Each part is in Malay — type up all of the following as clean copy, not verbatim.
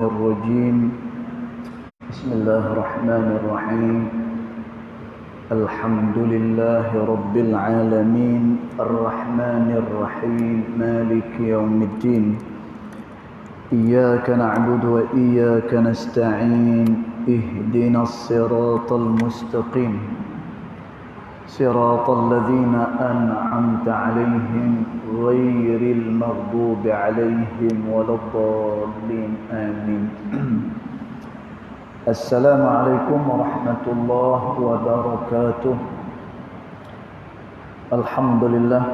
الرجيم بسم الله الرحمن الرحيم الحمد لله رب العالمين الرحمن الرحيم مالك يوم الدين إياك نعبد وإياك نستعين اهدنا الصراط المستقيم صراط الذين أنعمت عليهم غير المغضوب عليهم ولا الضالين آمين. السلام عليكم ورحمة الله وبركاته. الحمد لله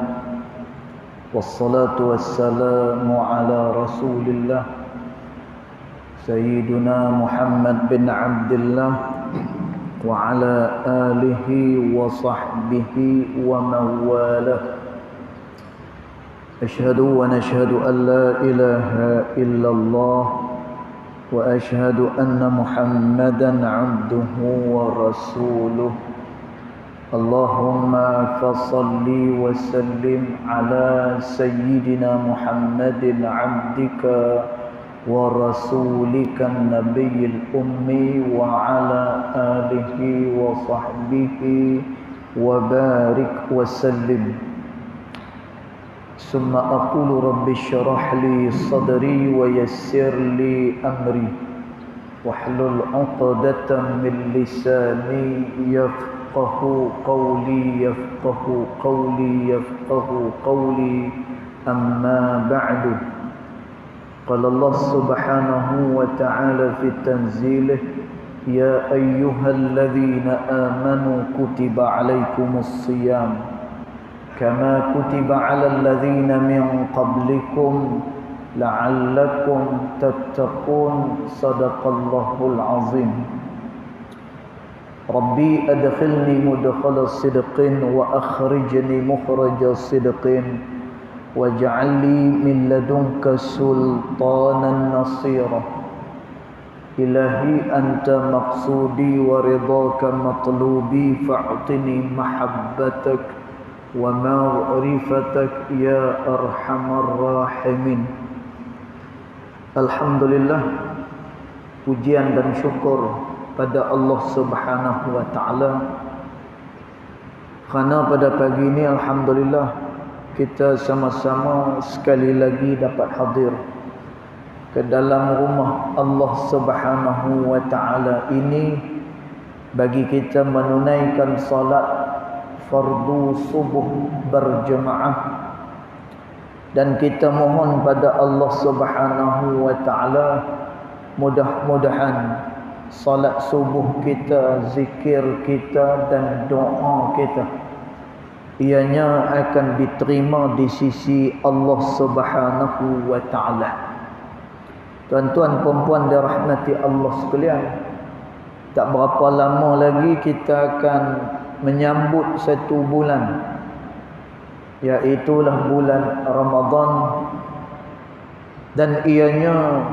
والصلاة والسلام على رسول الله سيدنا محمد بن عبد الله وعلى آله وصحبه ومن والاه. أشهد ونشهد أن لا إله إلا الله وأشهد أن محمدا عبده ورسوله. اللهم فصل وسلم على سيدنا محمد عبدك ورسولك النبي الأمي وعلى آله وصحبه وبارك وسلم. ثم أقول رب اشرح لي صدري ويسر لي أمري واحلل عقدة من لساني يفقه قولي أما بعد. قال الله سبحانه وتعالى في تنزيله يا أيها الذين آمنوا كتب عليكم الصيام كما كتب على الذين من قبلكم لعلكم تتقون. صدق الله العظيم. ربي أدخلني مدخل صدق وأخرجني مخرج صدق واجعل لي من لدنك سلطانا نصيرا. إلهي أنت مقصودي ورضاك مطلوبي فاعطني محبتك ومعرفتك يا أرحم الراحمين. Alhamdulillah, pujian dan syukur pada Allah Subhanahu wa taala, kerana pada pagi ini alhamdulillah kita sama-sama sekali lagi dapat hadir ke dalam rumah Allah Subhanahu wa taala ini bagi kita menunaikan salat fardu subuh berjemaah. Dan kita mohon pada Allah Subhanahu wa taala mudah-mudahan salat subuh kita, zikir kita dan doa kita ianya akan diterima di sisi Allah Subhanahu wa taala. Tuan-tuan puan-puan dirahmati Allah sekalian, tak berapa lama lagi kita akan menyambut satu bulan, iaitulah bulan Ramadan, dan ianya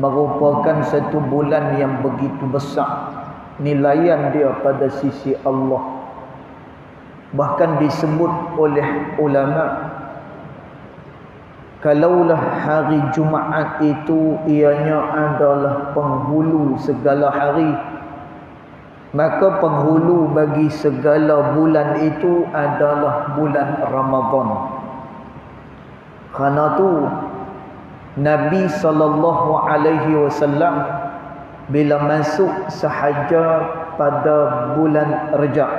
merupakan satu bulan yang begitu besar nilaian dia pada sisi Allah. Bahkan disebut oleh ulama, kalaulah hari Jumaat itu ianya adalah penghulu segala hari, maka penghulu bagi segala bulan itu adalah bulan Ramadan. Kerana tu Nabi SAW bila masuk sahaja pada bulan Rajab,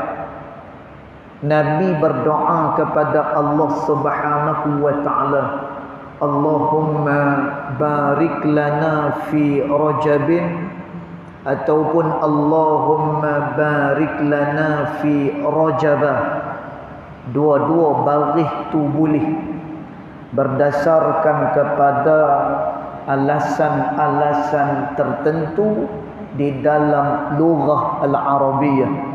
Nabi berdoa kepada Allah Subhanahu wa taala, Allahumma barik lana fi Rajabin, ataupun Allahumma barik lana fi Rajabah. Dua-dua baris tu boleh berdasarkan kepada alasan-alasan tertentu di dalam lughah al-Arabiyah.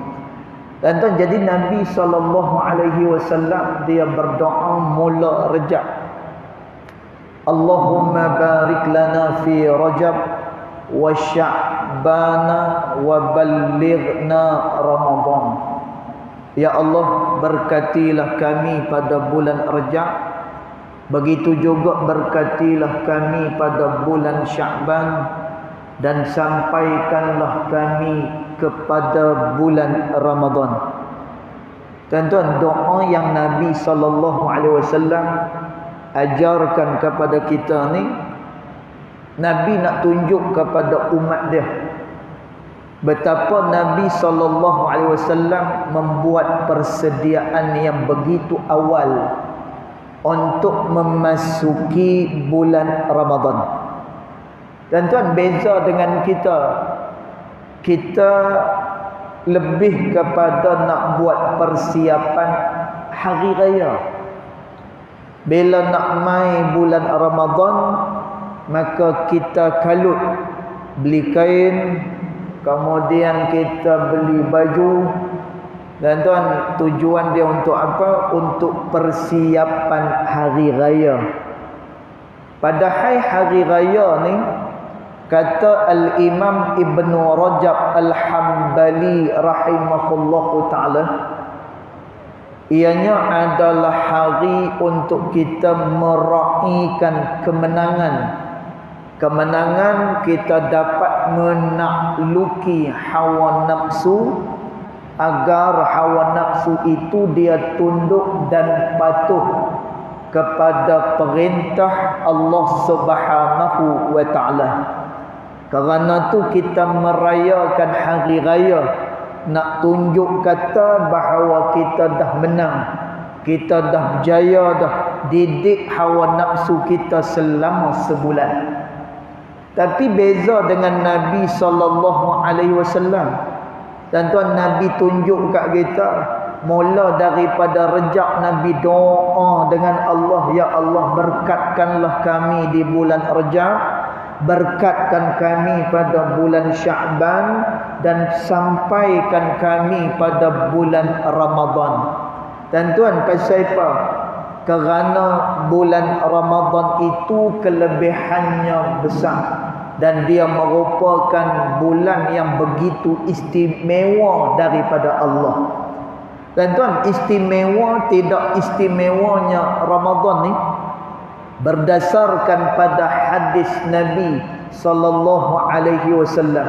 Dan tu jadi Nabi SAW dia berdoa mula Rajab, Allahumma barik lana fi Rajab wa Sya'bana wa ballighna Ramadan. Ya Allah, berkatilah kami pada bulan Rajab Begitu juga berkatilah kami pada bulan Sya'ban, dan sampaikanlah kami kepada bulan Ramadan. Tuan-tuan, doa yang Nabi SAW ajarkan kepada kita ni, Nabi nak tunjuk kepada umat dia betapa Nabi SAW membuat persediaan yang begitu awal untuk memasuki bulan Ramadan. Tuan-tuan, beza dengan kita. Kita lebih kepada nak buat persiapan hari raya. Bila nak mai bulan Ramadan, maka kita kalut beli kain, kemudian kita beli baju. Dan tuan, tujuan dia untuk apa? Untuk persiapan hari raya. Padahal hari raya ni, kata Al-Imam Ibn Rajab Al-Hambali rahimahullahu ta'ala, ianya adalah hari untuk kita meraihkan kemenangan. Kemenangan kita dapat menakluki hawa nafsu, agar hawa nafsu itu dia tunduk dan patuh kepada perintah Allah Subhanahu wa ta'ala. Kerana tu kita merayakan hari raya, nak tunjuk kata bahawa kita dah menang, kita dah berjaya dah didik hawa nafsu kita selama sebulan. Tapi beza dengan Nabi SAW. Dan tuan, Nabi tunjuk kat kita, mula daripada Rejab, Nabi doa dengan Allah, ya Allah, berkatkanlah kami di bulan Rejab, berkatkan kami pada bulan Sya'ban, dan sampaikan kami pada bulan Ramadan. Dan tuan, pasal apa? Kerana bulan Ramadan itu kelebihannya besar, dan dia merupakan bulan yang begitu istimewa daripada Allah. Dan tuan, istimewa tidak istimewanya Ramadan ni berdasarkan pada hadis Nabi SAW.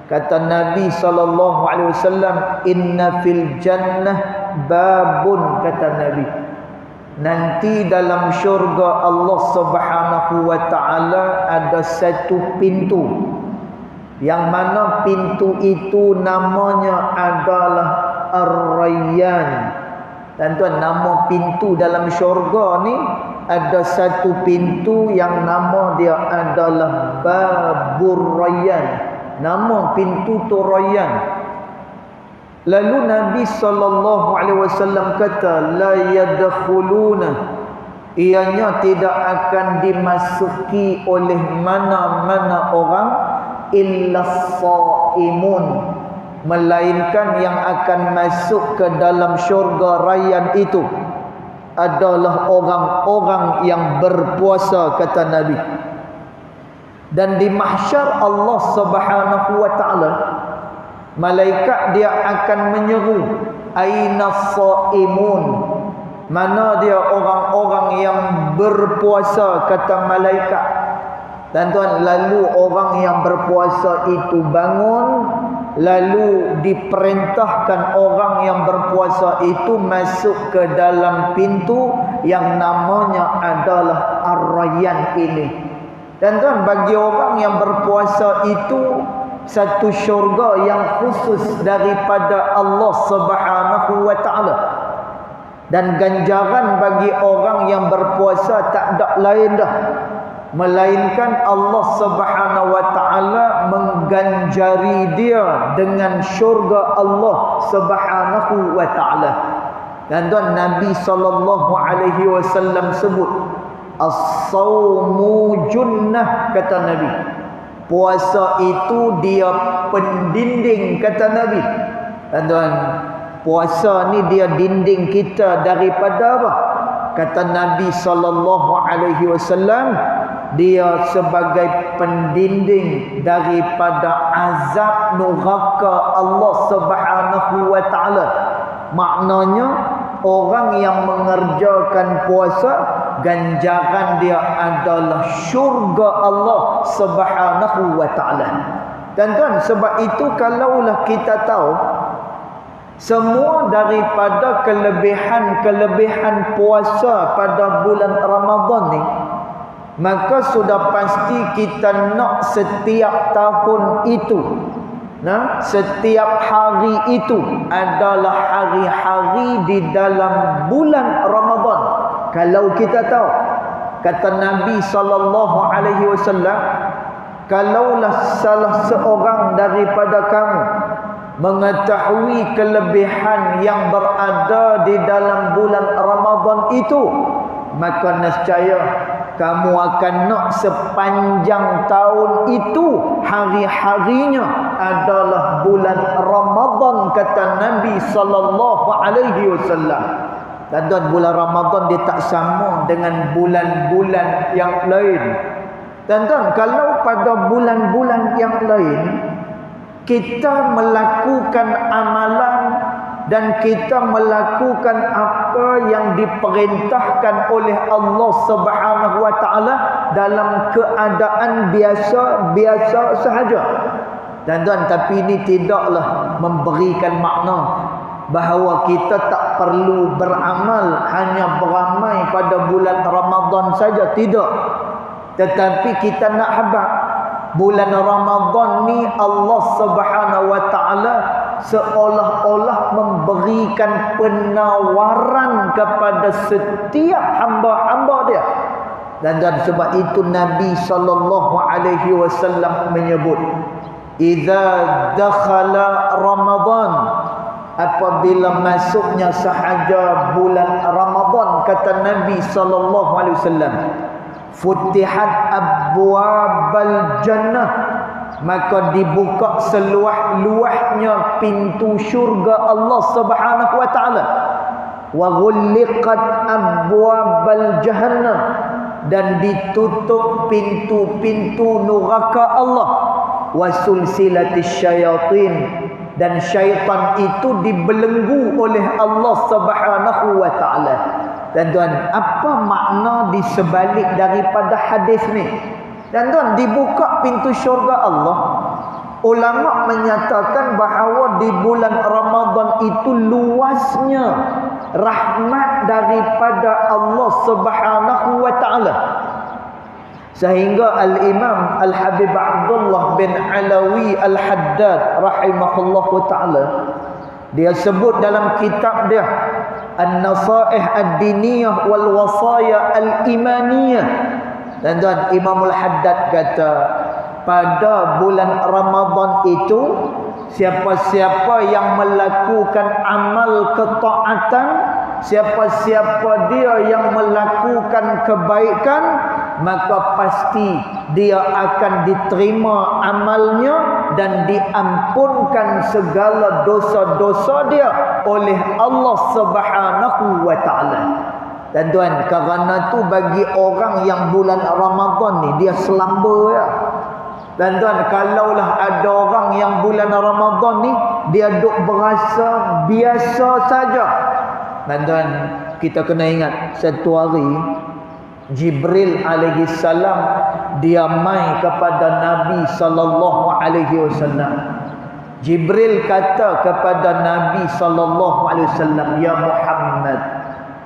Kata Nabi SAW, inna fil jannah babun, kata Nabi, nanti dalam syurga Allah Subhanahu wa ta'ala ada satu pintu, yang mana pintu itu namanya adalah Ar-Rayyan. Dan tuan, nama pintu dalam syurga ni ada satu pintu yang nama dia adalah Babur Rayyan. Nama pintu tu Rayyan. Lalu Nabi SAW kata, la yadkhuluna, ianya tidak akan dimasuki oleh mana-mana orang illa shaimun, melainkan yang akan masuk ke dalam syurga Rayyan itu adalah orang-orang yang berpuasa, kata Nabi. Dan di mahsyar Allah Subhanahu wa ta'ala, malaikat dia akan menyeru, aina shaimun, mana dia orang-orang yang berpuasa, kata malaikat. Dan tuan, lalu orang yang berpuasa itu bangun, lalu diperintahkan orang yang berpuasa itu masuk ke dalam pintu yang namanya adalah Ar-Rayyan ini. Dan tuan, bagi orang yang berpuasa itu satu syurga yang khusus daripada Allah Subhanahu wa ta'ala. Dan ganjaran bagi orang yang berpuasa tak ada lain dah, melainkan Allah Subhanahu wa ta'ala mengganjari dia dengan syurga Allah Subhanahu wa ta'ala. Dan tuan, Nabi SAW sebut, as-sawmu junnah, kata Nabi. Puasa itu dia pendinding, kata Nabi. Dan tuan, puasa ni dia dinding kita daripada apa? Kata Nabi SAW, dia sebagai pendinding daripada azab neraka Allah Subhanahu wa ta'ala. Maknanya, orang yang mengerjakan puasa, ganjaran dia adalah syurga Allah Subhanahu wa taala. Tuan-tuan, sebab itu kalaulah kita tahu semua daripada kelebihan puasa pada bulan Ramadan ni, maka sudah pasti kita nak setiap tahun itu, setiap hari itu adalah hari-hari di dalam bulan Ramadan. Kalau kita tahu, kata Nabi SAW, kalaulah salah seorang daripada kamu mengetahui kelebihan yang berada di dalam bulan Ramadan itu, maka nescaya kamu akan nak sepanjang tahun itu hari-harinya adalah bulan Ramadan, kata Nabi SAW. Dan bulan Ramadan dia tak sama dengan bulan-bulan yang lain. Tuan-tuan, kalau pada bulan-bulan yang lain kita melakukan amalan dan kita melakukan apa yang diperintahkan oleh Allah Subhanahu wa taala dalam keadaan biasa sahaja. Tuan-tuan, tapi ini tidaklah memberikan makna bahawa kita tak perlu beramal, hanya beramai pada bulan Ramadan saja. Tidak. Tetapi kita nak habaq bulan Ramadan ni Allah Subhanahu wa taala seolah-olah memberikan penawaran kepada setiap hamba-hamba dia. Dan sebab itu Nabi SAW menyebut, "Idza dakhala Ramadan", apabila masuknya sahaja bulan Ramadan, kata Nabi SAW, "Futihat abwabal jannah", maka dibuka seluah-luahnya pintu syurga Allah Subhanahu wa taala. "Wa ghulliqat abwabal jahannam", dan ditutup pintu-pintu neraka Allah. "Wa sulsilatis syayatin", dan syaitan itu dibelenggu oleh Allah Subhanahu wa taala. Dan tuan, apa makna di sebalik daripada hadis ni? Dan tuan, dibuka pintu syurga Allah. Ulama menyatakan bahawa di bulan Ramadan itu luasnya rahmat daripada Allah Subhanahu wa taala. Sehingga Al-Imam Al-Habib Abdullah bin Alawi Al-Haddad rahimahullahu ta'ala, dia sebut dalam kitab dia An-Nasaih Ad-Diniyah wal Wasaya Al-Imaniyah. Dan Imam Al-Haddad kata, pada bulan Ramadan itu siapa-siapa yang melakukan amal ketaatan, siapa-siapa dia yang melakukan kebaikan, maka pasti dia akan diterima amalnya dan diampunkan segala dosa-dosa dia oleh Allah Subhanahu wa taala. Dan tuan, kerana tu bagi orang yang bulan Ramadan ni dia selamba ya. Dan tuan, kalaulah ada orang yang bulan Ramadan ni dia duk berasa biasa saja. Dan tuan, kita kena ingat satu hari Jibril alaihi salam dia mai kepada Nabi sallallahu alaihi wasallam. Jibril kata kepada Nabi sallallahu alaihi wasallam, "Ya Muhammad,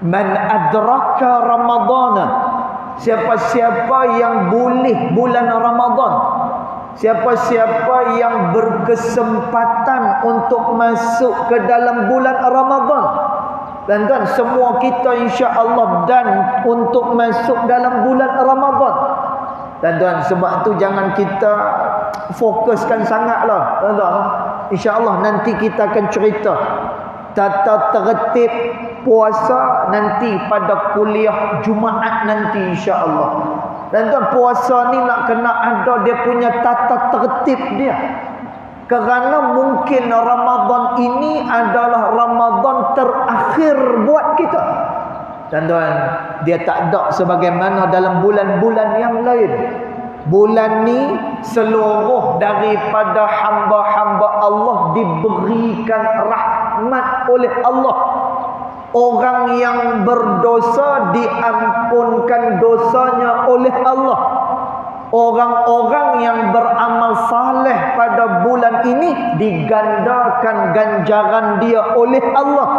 man adraka Ramadana", siapa-siapa yang boleh bulan Ramadan, siapa-siapa yang berkesempatan untuk masuk ke dalam bulan Ramadan. Dan semua kita insya-Allah dan untuk masuk dalam bulan Ramadan. Dan sebab tu jangan kita fokuskan sangatlah. Insya-Allah nanti kita akan cerita tata tertib puasa nanti pada kuliah Jumaat nanti insya-Allah. Dan puasa ni nak kena ada dia punya tata tertib dia. Kerana mungkin Ramadan ini adalah Ramadan terakhir buat kita. Dan dia tak ada sebagaimana dalam bulan-bulan yang lain. Bulan ni seluruh daripada hamba-hamba Allah diberikan rahmat oleh Allah. Orang yang berdosa diampunkan dosanya oleh Allah. Orang-orang yang beramal saleh pada bulan ini digandakan ganjaran dia oleh Allah.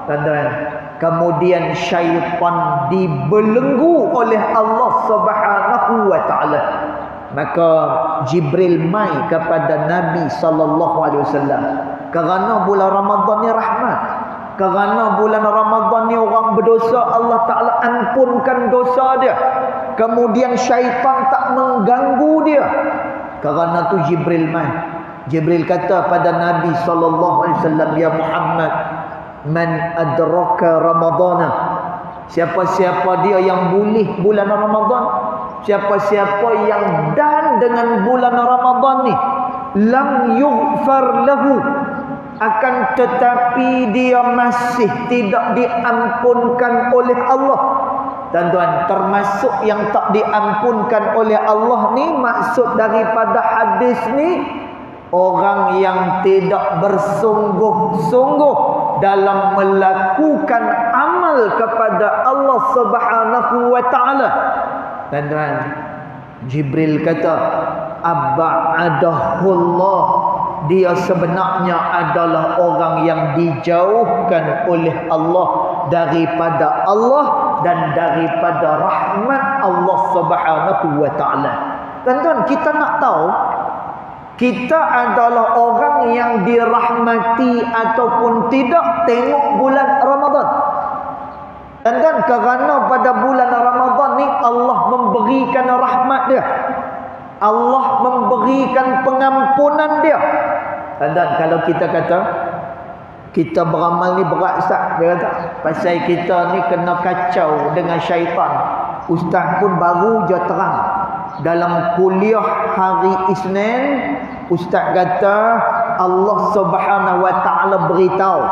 Tuan-tuan, kemudian syaitan dibelenggu oleh Allah Subhanahu wa taala. Maka Jibril mai kepada Nabi sallallahu alaihi wasallam kerana bulan Ramadan ni rahmat. Kerana bulan Ramadan ni orang berdosa, Allah Ta'ala ampunkan dosa dia. Kemudian syaitan tak mengganggu dia. Kerana tu Jibril mai. Jibril kata pada Nabi SAW, ya Muhammad, man adraka Ramadana. Siapa-siapa dia yang boleh bulan Ramadan, siapa-siapa yang dan dengan bulan Ramadan ni, lam yughfar lahu, akan tetapi dia masih tidak diampunkan oleh Allah. Tuan-tuan, termasuk yang tak diampunkan oleh Allah ni, maksud daripada hadis ni, orang yang tidak bersungguh-sungguh dalam melakukan amal kepada Allah Subhanahu wa taala. Tuan-tuan, Jibril kata, ab'adahullah, dia sebenarnya adalah orang yang dijauhkan oleh Allah daripada Allah dan daripada rahmat Allah Subhanahu wa taala. Tuan-tuan, kita nak tahu kita adalah orang yang dirahmati ataupun tidak tengok bulan Ramadan. Tuan-tuan, kerana pada bulan Ramadan ni Allah memberikan rahmat dia, Allah memberikan pengampunan dia. Dan kalau kita kata kita beramal ni berat Ustaz, dia kata pasal kita ni kena kacau dengan syaitan. Ustaz pun baru je terang dalam kuliah hari Isnin, Ustaz kata Allah Subhanahu wa taala beritahu,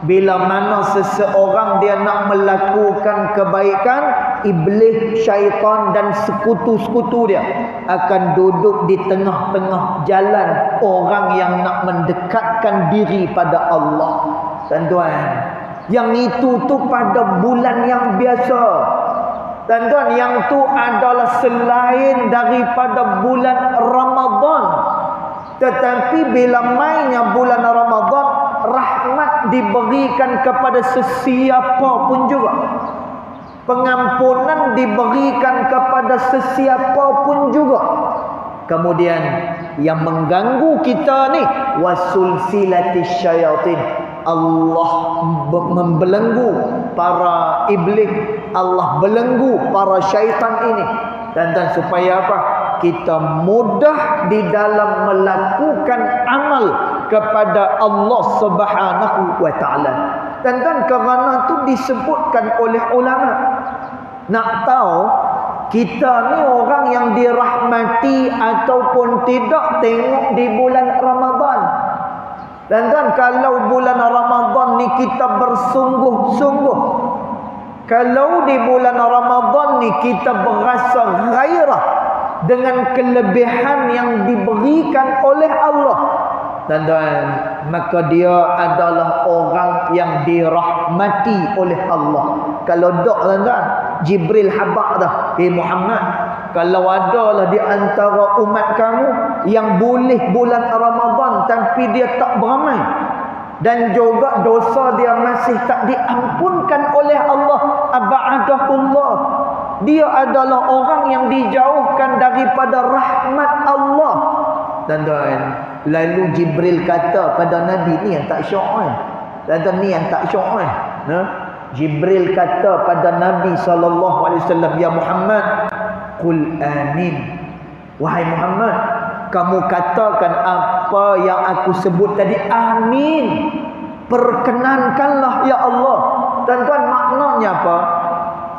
bila mana seseorang dia nak melakukan kebaikan, iblis, syaitan dan sekutu-sekutu dia akan duduk di tengah-tengah jalan orang yang nak mendekatkan diri pada Allah. Tuan-tuan, yang itu tu pada bulan yang biasa. Tuan-tuan, yang tu adalah selain daripada bulan Ramadan. Tetapi bila mainnya bulan Ramadan, rahmat diberikan kepada sesiapa pun juga. Pengampunan diberikan kepada sesiapa pun juga. Kemudian yang mengganggu kita ni, wasulsilatis syayatin, Allah membelenggu para iblis, Allah belenggu para syaitan ini. Dan supaya apa? Kita mudah di dalam melakukan amal kepada Allah Subhanahu wa taala. Dan kerana itu disebutkan oleh ulama. Nak tahu kita ni orang yang dirahmati ataupun tidak, tengok di bulan Ramadan. Dan kalau bulan Ramadan ni kita bersungguh-sungguh, kalau di bulan Ramadan ni kita berasa gairah dengan kelebihan yang diberikan oleh Allah, tuan-tuan, maka dia adalah orang yang dirahmati oleh Allah. Kalau tak, tuan-tuan, Jibril habaq dah, Muhammad, kalau adalah di antara umat kamu yang boleh bulan Ramadan tapi dia tak beramal, dan juga dosa dia masih tak diampunkan oleh Allah, ab'adahullah, dia adalah orang yang dijauhkan daripada rahmat Allah. Tuan-tuan, lalu Jibril kata pada Nabi, ni yang tak syok. Tuan-tuan, ni yang tak syok. Jibril kata pada Nabi SAW, ya Muhammad, qul amin. Wahai Muhammad, kamu katakan apa yang aku sebut tadi, amin. Perkenankanlah ya Allah. Tuan-tuan, maknanya apa?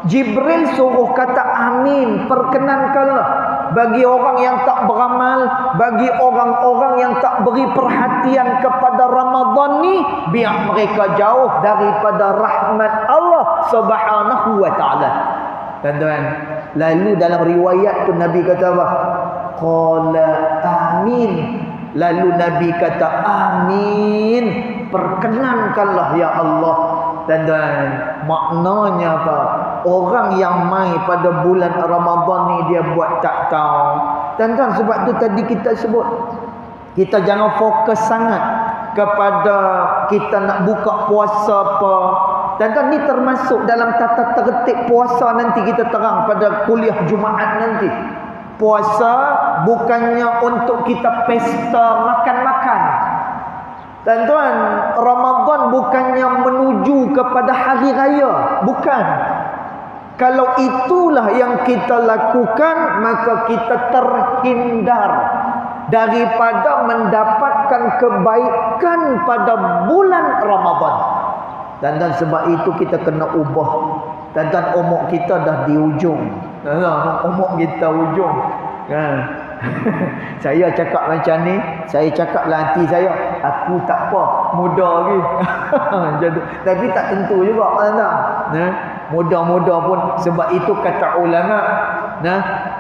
Jibril suruh kata amin, perkenankanlah. Bagi orang yang tak beramal, bagi orang-orang yang tak beri perhatian kepada Ramadan ni, biar mereka jauh daripada rahmat Allah Subhanahu wa taala. Tuan-tuan, lalu dalam riwayat tu Nabi kata apa? Qala amin. Lalu Nabi kata amin, perkenankanlah ya Allah. tuan-tuan, maknanya apa? Orang yang mai pada bulan Ramadan ni dia buat tak tahu. Tuan-tuan, sebab tu tadi kita sebut, kita jangan fokus sangat kepada kita nak buka puasa apa. Tuan-tuan, ni termasuk dalam tata tertib puasa nanti kita terang pada kuliah Jumaat nanti. Puasa bukannya untuk kita pesta makan-makan. Tuan-tuan, Ramadan bukannya menuju kepada hari raya. Bukan. Kalau itulah yang kita lakukan, maka kita terhindar daripada mendapatkan kebaikan pada bulan Ramadan. Dan sebab itu kita kena ubah. Dan umur kita dah di ujung. Umur kita ujung. Saya cakap macam ni, saya cakap lah hati saya, aku tak apa, muda lagi. Tapi tak tentu juga, muda-muda pun. Sebab itu kata ulama,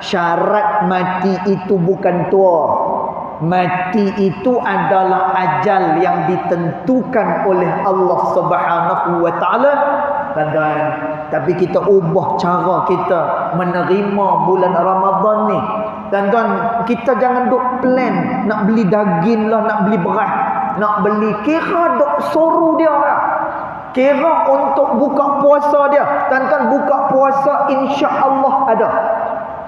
syarat mati itu bukan tua. Mati itu adalah ajal yang ditentukan oleh Allah Subhanahu wa taala. Tapi kita ubah cara kita menerima bulan Ramadan ni. Tuan-tuan, kita jangan duk plan nak beli daging lah, nak beli beras, nak beli, kira duk suruh dia lah. Kira untuk buka puasa dia. Tuan-tuan, buka puasa insya-Allah ada.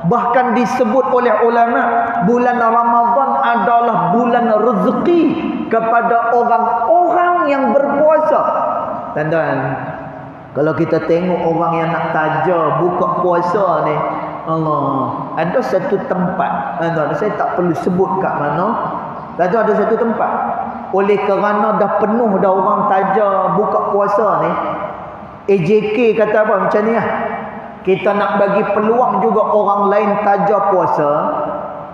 Bahkan disebut oleh ulama, bulan Ramadan adalah bulan rezeki kepada orang-orang yang berpuasa. Tuan-tuan, kalau kita tengok orang yang nak taja buka puasa ni, Allah, ada satu tempat, tuan-tuan, saya tak perlu sebut kat mana. Tuan-tuan, ada satu tempat, oleh kerana dah penuh dah orang taja buka puasa ni, AJK kata apa macam ni lah, kita nak bagi peluang juga orang lain taja puasa.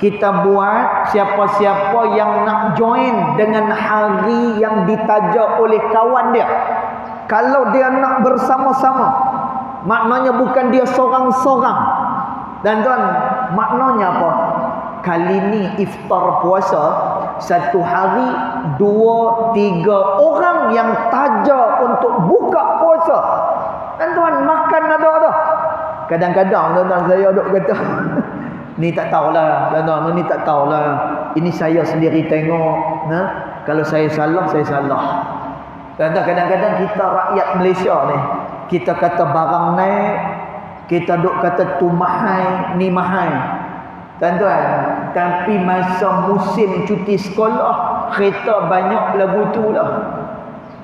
Kita buat siapa-siapa yang nak join dengan hari yang ditaja oleh kawan dia. Kalau dia nak bersama-sama, maknanya bukan dia sorang-sorang. Dan tuan, maknanya apa? Kali ni iftar puasa, satu hari 2-3 orang yang taja untuk buka puasa. Dan tuan, makan ada dah. Kadang-kadang tuan-tuan saya duk kata ni tak tahulah, tuan-tuan, ni tak tahulah. Ini saya sendiri tengok, kalau saya salah, saya salah. Tuan-tuan, kadang-kadang kita rakyat Malaysia ni, kita kata barang naik, kita duk kata tu mahal, ni mahal. Tuan-tuan, tapi masa musim cuti sekolah, kereta banyak lagu tu lah.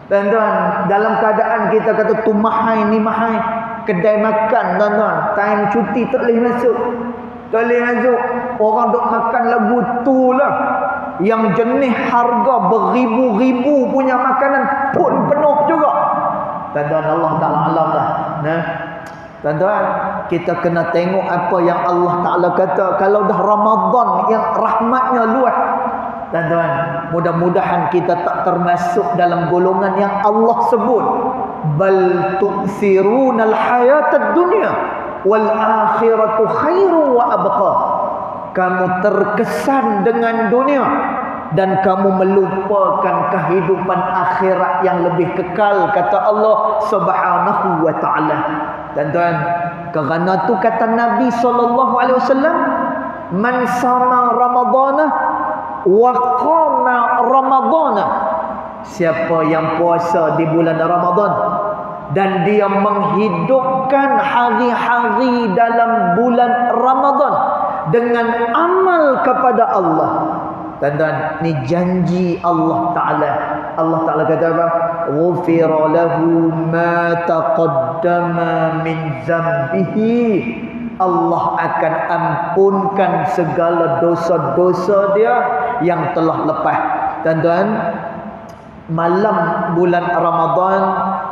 Tuan-tuan, dalam keadaan kita kata tu mahal, ni mahal, kedai makan, tuan-tuan, time cuti tak boleh masuk. Tak boleh masuk. Orang duk makan lagu tu lah. Yang jenis harga beribu-ribu punya makanan pun penuh juga. Tuan-tuan, Allah Ta'ala alam lah. Tuan-tuan, kita kena tengok apa yang Allah Ta'ala kata. Kalau dah Ramadan yang rahmatnya luas, tuan-tuan, mudah-mudahan kita tak termasuk dalam golongan yang Allah sebut, bal tu'thirunal hayatad dunya wal akhiratu khairu wa abqa. Kamu terkesan dengan dunia dan kamu melupakan kehidupan akhirat yang lebih kekal, kata Allah Subhanahu wa taala. Tuan-tuan, kerana tu kata Nabi SAW, man sama Ramadana wa qama Ramadana. Siapa yang puasa di bulan Ramadan dan dia menghidupkan hari-hari dalam bulan Ramadan dengan amal kepada Allah. Tuan-tuan, ni janji Allah Ta'ala. Allah Ta'ala kata apa? Ghufira lahu ma taqaddama min zambihi. Allah akan ampunkan segala dosa-dosa dia yang telah lepas. Tuan-tuan, malam bulan Ramadan,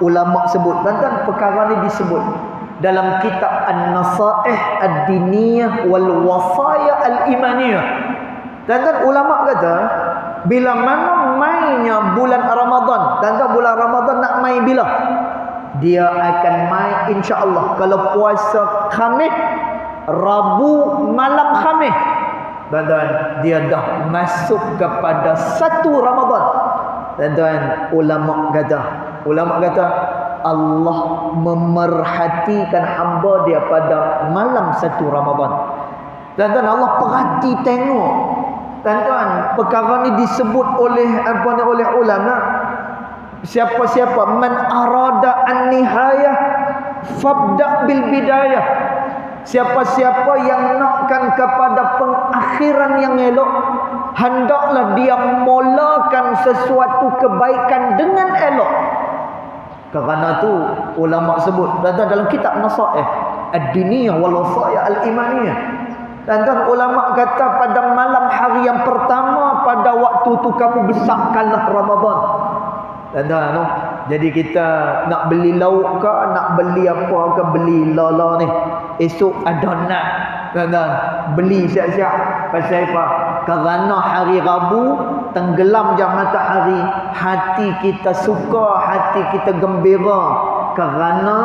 ulama sebut, tuan-tuan, perkara ni disebut dalam kitab An-Nasaih Ad-Diniyah wal Wasaya Al-Imaniyah. Tuan-tuan, ulama kata, bila mana mainnya bulan Ramadan, tuan-tuan, bulan Ramadan nak main bila? Dia akan main insya-Allah kalau puasa Khamis, Rabu malam Khamis. Tuan-tuan, dia dah masuk kepada 1 Ramadan. Tuan-tuan, ulama kata Allah memerhatikan hamba dia pada malam 1 Ramadan. Tuan-tuan, Allah perhati tengok. Tuan-tuan, perkara ni disebut oleh oleh ulama. Siapa-siapa man arada an-nihayah fabda bil bidayah. Siapa-siapa yang nakkan kepada pengakhiran yang elok, hendaklah dia mulakan sesuatu kebaikan dengan elok. Kerana tu ulama sebut dalam kitab Nasaih ad-diniyah wal wasaya al-imaniyah. Dan ulama kata pada malam hari yang pertama pada waktu tu kamu besarkanlah Ramadan. Dan jadi kita nak beli lauk ke, nak beli apa ke, beli lala ni. Esok ada nak. Dan beli siap-siap. Pasal apa? Kerana hari Rabu tenggelam je matahari, hati kita suka, hati kita gembira. Kerana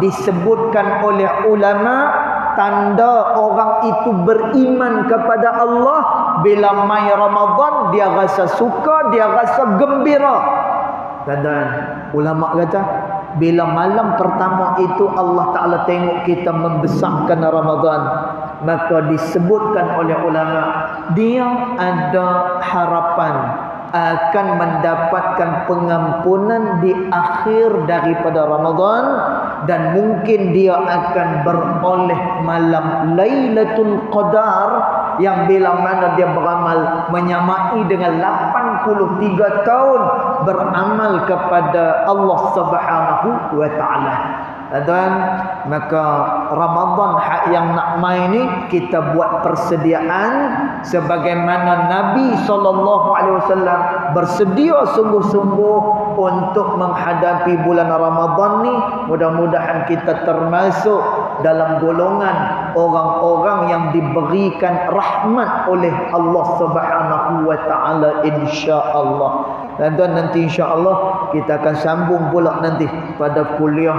disebutkan oleh ulama, tanda orang itu beriman kepada Allah bila mai Ramadan dia rasa suka, dia rasa gembira. Dan ulama kata bila malam pertama itu Allah Ta'ala tengok kita membesarkan Ramadan, maka disebutkan oleh ulama dia ada harapan akan mendapatkan pengampunan di akhir daripada Ramadan, dan mungkin dia akan beroleh malam Lailatul Qadar yang bila mana dia beramal menyamai dengan 83 tahun beramal kepada Allah Subhanahu wa taala. Dan maka Ramadan yang nak main ni kita buat persediaan sebagaimana Nabi SAW bersedia sungguh-sungguh untuk menghadapi bulan Ramadan ni. Mudah-mudahan kita termasuk dalam golongan orang-orang yang diberikan rahmat oleh Allah Subhanahu wa taala, insya-Allah. Dan nanti insya-Allah kita akan sambung pula nanti pada kuliah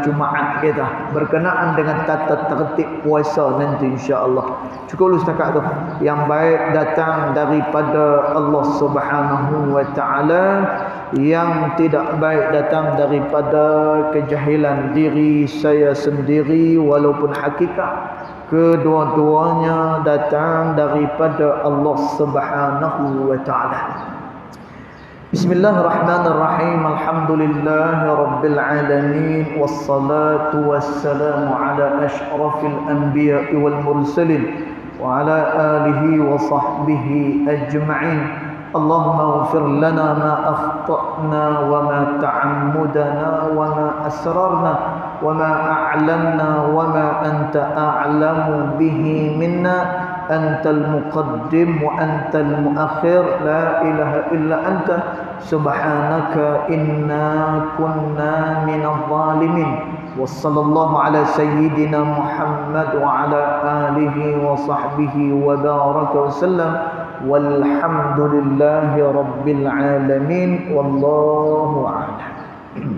Jumaat kita berkenaan dengan tata tertib puasa nanti insya-Allah. Cukup dulu setakat tu. Yang baik datang daripada Allah Subhanahu wa taala, yang tidak baik datang daripada kejahilan diri saya sendiri, walaupun hakikat kedua-duanya datang daripada Allah Subhanahu wa taala. Bismillahirrahmanirrahim. Alhamdulillahi rabbil alamin, wassalatu wassalamu ala asyrafil anbiya'i wal mursalin wa ala alihi wa sahbihi ajma'in. Allahumma ighfir lana ma akhta'na wa ma ta'ammudana wa ma asrarna wa ma a'lanna wa ma anta a'lamu bihi minna. Antal muqaddim wa antal muakhir, la ilaha illa anta subhanaka inna kunna minadh dhalimin. Wa sallallahu ala sayyidina Muhammad wa ala alihi wa sahbihi wa baraka wa sallam. Walhamdulillahi rabbil alamin. Wallahu a'lam.